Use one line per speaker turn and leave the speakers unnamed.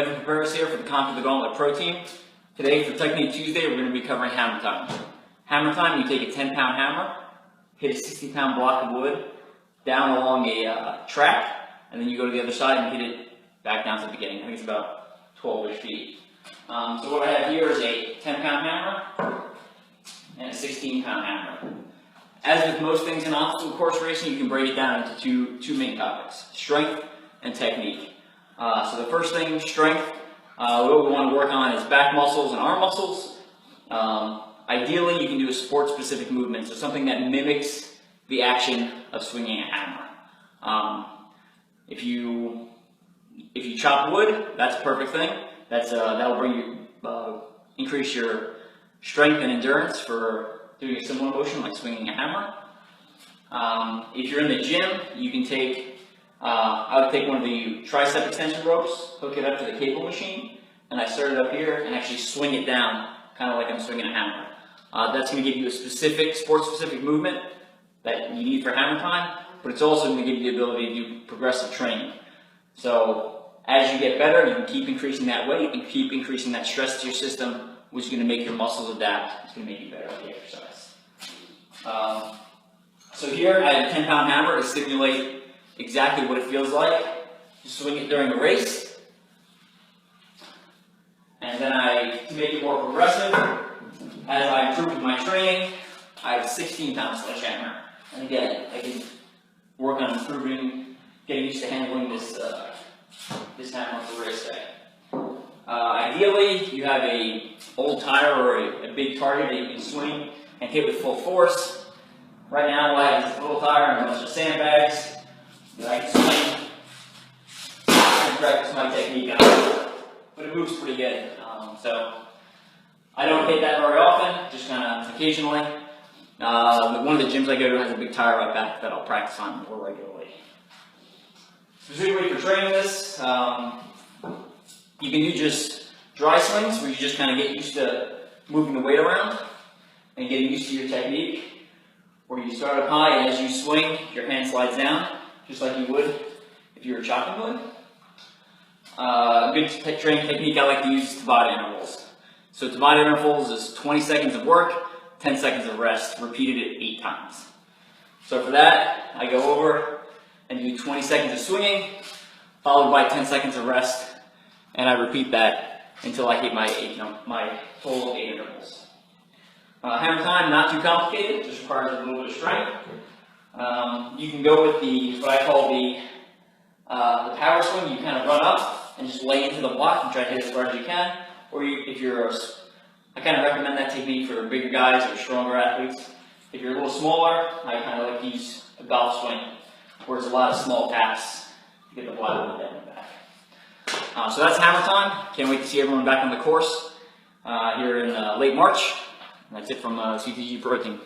Perperis here for the Conquer The Gauntlet Pro Team. Today for Technique Tuesday, we're going to be covering hammer time. Hammer time, you take a 10-pound hammer, hit a 60-pound block of wood down along a track, and then you go to the other side and hit it back down to the beginning. I think it's about 12-ish feet. So what I have here is a 10-pound hammer and a 16-pound hammer. As with most things in obstacle course racing, you can break it down into two main topics: strength and technique. So the first thing, strength, what we want to work on is back muscles and arm muscles. Ideally, you can do a sport-specific movement, so something that mimics the action of swinging a hammer. If you chop wood, that's a perfect thing. That'll bring you increase your strength and endurance for doing a similar motion like swinging a hammer. If you're in the gym, you can take I would take one of the tricep extension ropes, hook it up to the cable machine, and I start it up here and actually swing it down, kind of like I'm swinging a hammer. That's going to give you a specific, sport-specific movement that you need for hammer time, but it's also going to give you the ability to do progressive training. So as you get better, you can keep increasing that weight and keep increasing that stress to your system, which is going to make your muscles adapt. It's going to make you better at the exercise. So here I have a 10-pound hammer to simulate exactly what it feels like to swing it during a race. And then to make it more progressive, as I improve with my training, I have a 16-pound sledgehammer. And again, I can work on improving, getting used to handling this hammer for race day. Ideally, you have an old tire or a big target that you can swing and hit with full force. Right now, I have this little tire and a bunch of sandbags that I can swing and practice my technique on, but it moves pretty good. So I don't hit that very often, just kind of occasionally. One of the gyms I go to has a big tire right back that I'll practice on more regularly. Specifically for training this, you can do just dry swings where you just kind of get used to moving the weight around and getting used to your technique, where you start up high and as you swing, your hand slides down, just like you would if you were chopping wood. A good training technique I like to use is Tabata intervals. So Tabata intervals is 20 seconds of work, 10 seconds of rest, repeated it 8 times. So for that, I go over and do 20 seconds of swinging, followed by 10 seconds of rest, and I repeat that until I hit my total of 8 intervals. Hammer time, not too complicated, just requires a little bit of strength. You can go with what I call the power swing. You kind of run up and just lay into the block and try to hit as far as you can. Or I kind of recommend that technique for bigger guys or stronger athletes. If you're a little smaller, I kind of like to use a golf swing, where it's a lot of small taps to get the body down and back. So that's hammer time. Can't wait to see everyone back on the course here in late March. And that's it from CTG Pro Team.